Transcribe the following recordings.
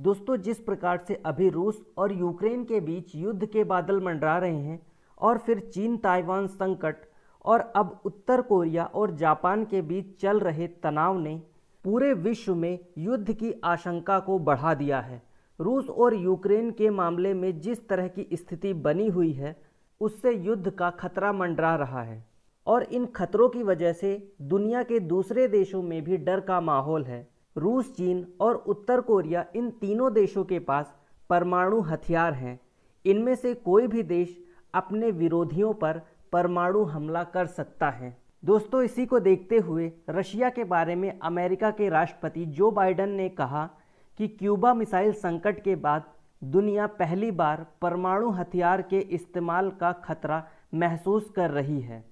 दोस्तों, जिस प्रकार से अभी रूस और यूक्रेन के बीच युद्ध के बादल मंडरा रहे हैं और फिर चीन ताइवान संकट और अब उत्तर कोरिया और जापान के बीच चल रहे तनाव ने पूरे विश्व में युद्ध की आशंका को बढ़ा दिया है। रूस और यूक्रेन के मामले में जिस तरह की स्थिति बनी हुई है, उससे युद्ध का खतरा मंडरा रहा है और इन खतरों की वजह से दुनिया के दूसरे देशों में भी डर का माहौल है। रूस, चीन और उत्तर कोरिया, इन तीनों देशों के पास परमाणु हथियार हैं। इनमें से कोई भी देश अपने विरोधियों पर परमाणु हमला कर सकता है। दोस्तों, इसी को देखते हुए रशिया के बारे में अमेरिका के राष्ट्रपति जो बाइडेन ने कहा कि क्यूबा मिसाइल संकट के बाद दुनिया पहली बार परमाणु हथियार के इस्तेमाल का खतरा महसूस कर रही है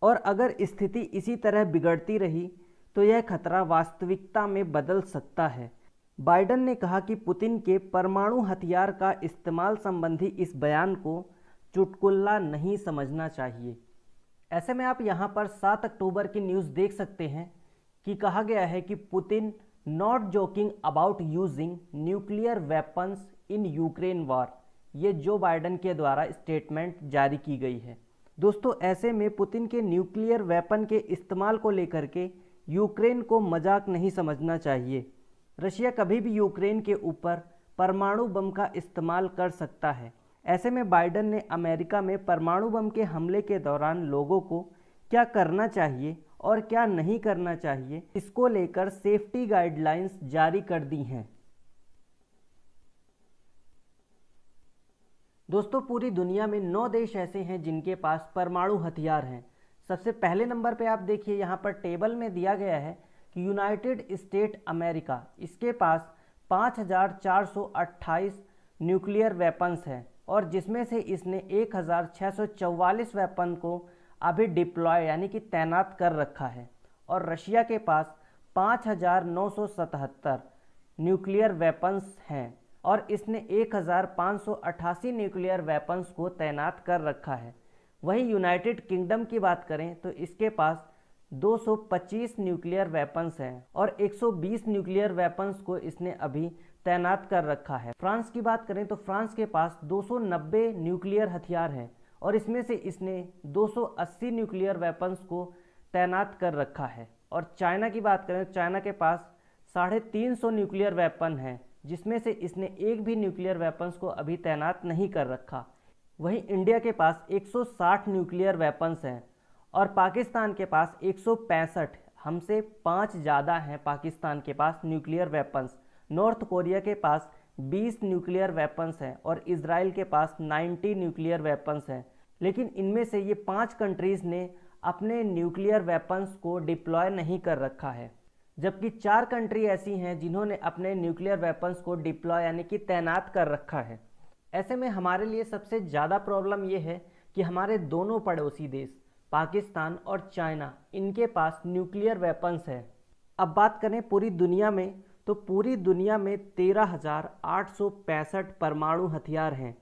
और अगर स्थिति इसी तरह बिगड़ती रही तो यह खतरा वास्तविकता में बदल सकता है। बाइडेन ने कहा कि पुतिन के परमाणु हथियार का इस्तेमाल संबंधी इस बयान को चुटकुला नहीं समझना चाहिए। ऐसे में आप यहाँ पर 7 अक्टूबर की न्यूज़ देख सकते हैं कि कहा गया है कि Putin not joking about using nuclear weapons in Ukraine war. ये जो बाइडेन के द्वारा स्टेटमेंट जारी की गई है। दोस्तों, ऐसे में पुतिन के न्यूक्लियर वेपन के इस्तेमाल को लेकर के यूक्रेन को मजाक नहीं समझना चाहिए। रशिया कभी भी यूक्रेन के ऊपर परमाणु बम का इस्तेमाल कर सकता है। ऐसे में बाइडेन ने अमेरिका में परमाणु बम के हमले के दौरान लोगों को क्या करना चाहिए और क्या नहीं करना चाहिए, इसको लेकर सेफ्टी गाइडलाइंस जारी कर दी हैं। दोस्तों, पूरी दुनिया में 9 देश ऐसे हैं जिनके पास परमाणु हथियार हैं। सबसे पहले नंबर पे आप देखिए, यहाँ पर टेबल में दिया गया है कि यूनाइटेड स्टेट अमेरिका, इसके पास 5428 न्यूक्लियर वेपन्स हैं और जिसमें से इसने 1644 वेपन को अभी डिप्लॉय यानी कि तैनात कर रखा है और रशिया के पास 5977 न्यूक्लियर वेपन्स हैं और इसने 1588 न्यूक्लियर वेपन्स को तैनात कर रखा है। वहीं यूनाइटेड किंगडम की बात करें तो इसके पास 225 न्यूक्लियर वेपन्स हैं और 120 न्यूक्लियर वेपन्स को इसने अभी तैनात कर रखा है। फ्रांस की बात करें तो फ्रांस के पास 290 न्यूक्लियर हथियार हैं और इसमें से इसने 280 न्यूक्लियर वेपन्स को तैनात कर रखा है। और चाइना की बात करें तो चाइना के पास 350 न्यूक्लियर वेपन हैं, जिसमें से इसने एक भी न्यूक्लियर वेपन्स को अभी तैनात नहीं कर रखा। वहीं इंडिया के पास 160 न्यूक्लियर वेपन्स हैं और पाकिस्तान के पास 165, हमसे 5 ज़्यादा हैं पाकिस्तान के पास न्यूक्लियर वेपन्स। नॉर्थ कोरिया के पास 20 न्यूक्लियर वेपन्स हैं और इजराइल के पास 90 न्यूक्लियर वेपन्स हैं। लेकिन इनमें से ये 5 कंट्रीज़ ने अपने न्यूक्लियर वेपन्स को डिप्लॉय नहीं कर रखा है, जबकि 4 कंट्री ऐसी हैं जिन्होंने अपने न्यूक्लियर वेपन्स को डिप्लॉय यानी कि तैनात कर रखा है। ऐसे में हमारे लिए सबसे ज़्यादा प्रॉब्लम ये है कि हमारे दोनों पड़ोसी देश पाकिस्तान और चाइना, इनके पास न्यूक्लियर वेपन्स हैं। अब बात करें पूरी दुनिया में तो पूरी दुनिया में 13,865 परमाणु हथियार हैं,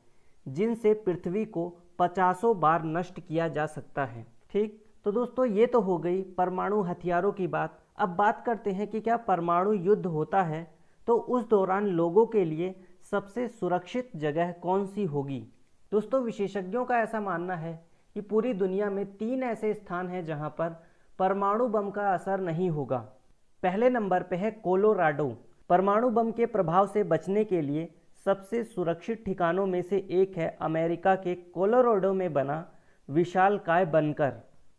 जिनसे पृथ्वी को 50 बार नष्ट किया जा सकता है। ठीक, तो दोस्तों, ये तो हो गई परमाणु हथियारों की बात। अब बात करते हैं कि क्या परमाणु युद्ध होता है तो उस दौरान लोगों के लिए सबसे सुरक्षित जगह कौन सी होगी। दोस्तों, विशेषज्ञों का ऐसा मानना है कि पूरी दुनिया में 3 ऐसे स्थान हैं जहां पर परमाणु बम का असर नहीं होगा। पहले नंबर पे है कोलोराडो। परमाणु बम के प्रभाव से बचने के लिए सबसे सुरक्षित ठिकानों में से एक है अमेरिका के कोलोराडो में बना विशालकाय बंकर।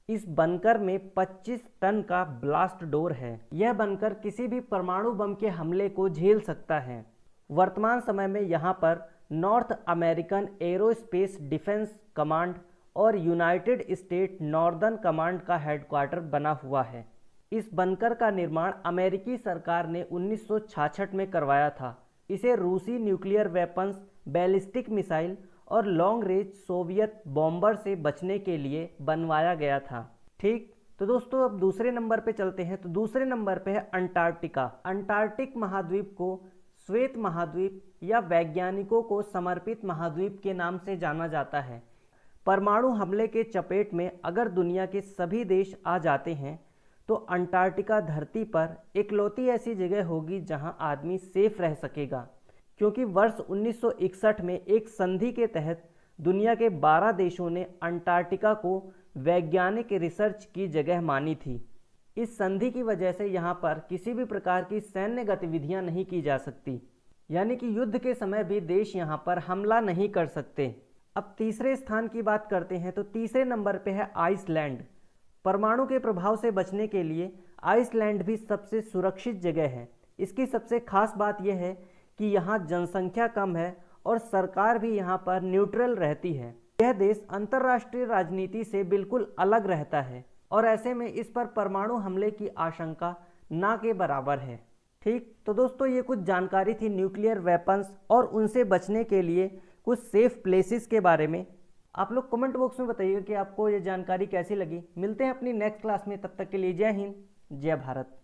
इस बंकर में 25 टन का ब्लास्ट डोर है। यह बंकर किसी भी परमाणु बम के हमले को झेल सकता है। वर्तमान समय में यहाँ पर north American aerospace defence command और यूनाइटेड स्टेट नॉर्दर्न कमांड का हेडक्वार्टर बना हुआ है। इस बंकर का निर्माण अमेरिकी सरकार ने 1966 में करवाया था। इसे रूसी न्यूक्लियर वेपन्स, बैलिस्टिक मिसाइल और लॉन्ग रेंज सोवियत बॉम्बर से बचने के लिए बनवाया गया था। ठीक, तो दोस्तों, अब दूसरे नंबर पे चलते हैं। तो दूसरे नंबर पे है अंटार्कटिका। अंटार्कटिक महाद्वीप को श्वेत महाद्वीप या वैज्ञानिकों को समर्पित महाद्वीप के नाम से जाना जाता है। परमाणु हमले के चपेट में अगर दुनिया के सभी देश आ जाते हैं तो अंटार्कटिका धरती पर इकलौती ऐसी जगह होगी जहां आदमी सेफ रह सकेगा, क्योंकि वर्ष 1961 में एक संधि के तहत दुनिया के 12 देशों ने अंटार्कटिका को वैज्ञानिक रिसर्च की जगह मानी थी। इस संधि की वजह से यहाँ पर किसी भी प्रकार की सैन्य गतिविधियाँ नहीं की जा सकती, यानी कि युद्ध के समय भी देश यहाँ पर हमला नहीं कर सकते। अब तीसरे स्थान की बात करते हैं तो तीसरे नंबर पे है आइसलैंड। परमाणु के प्रभाव से बचने के लिए आइसलैंड भी सबसे सुरक्षित जगह है। इसकी सबसे खास बात यह है कि यहाँ जनसंख्या कम है और सरकार भी यहाँ पर न्यूट्रल रहती है। यह देश अंतर्राष्ट्रीय राजनीति से बिल्कुल अलग रहता है और ऐसे में इस पर परमाणु हमले की आशंका ना के बराबर है। ठीक, तो दोस्तों ये कुछ जानकारी थी न्यूक्लियर वेपन्स और उनसे बचने के लिए कुछ सेफ प्लेसेस के बारे में। आप लोग कमेंट बॉक्स में बताइएगा कि आपको ये जानकारी कैसी लगी। मिलते हैं अपनी नेक्स्ट क्लास में, तब तक के लिए जय हिंद, जय भारत।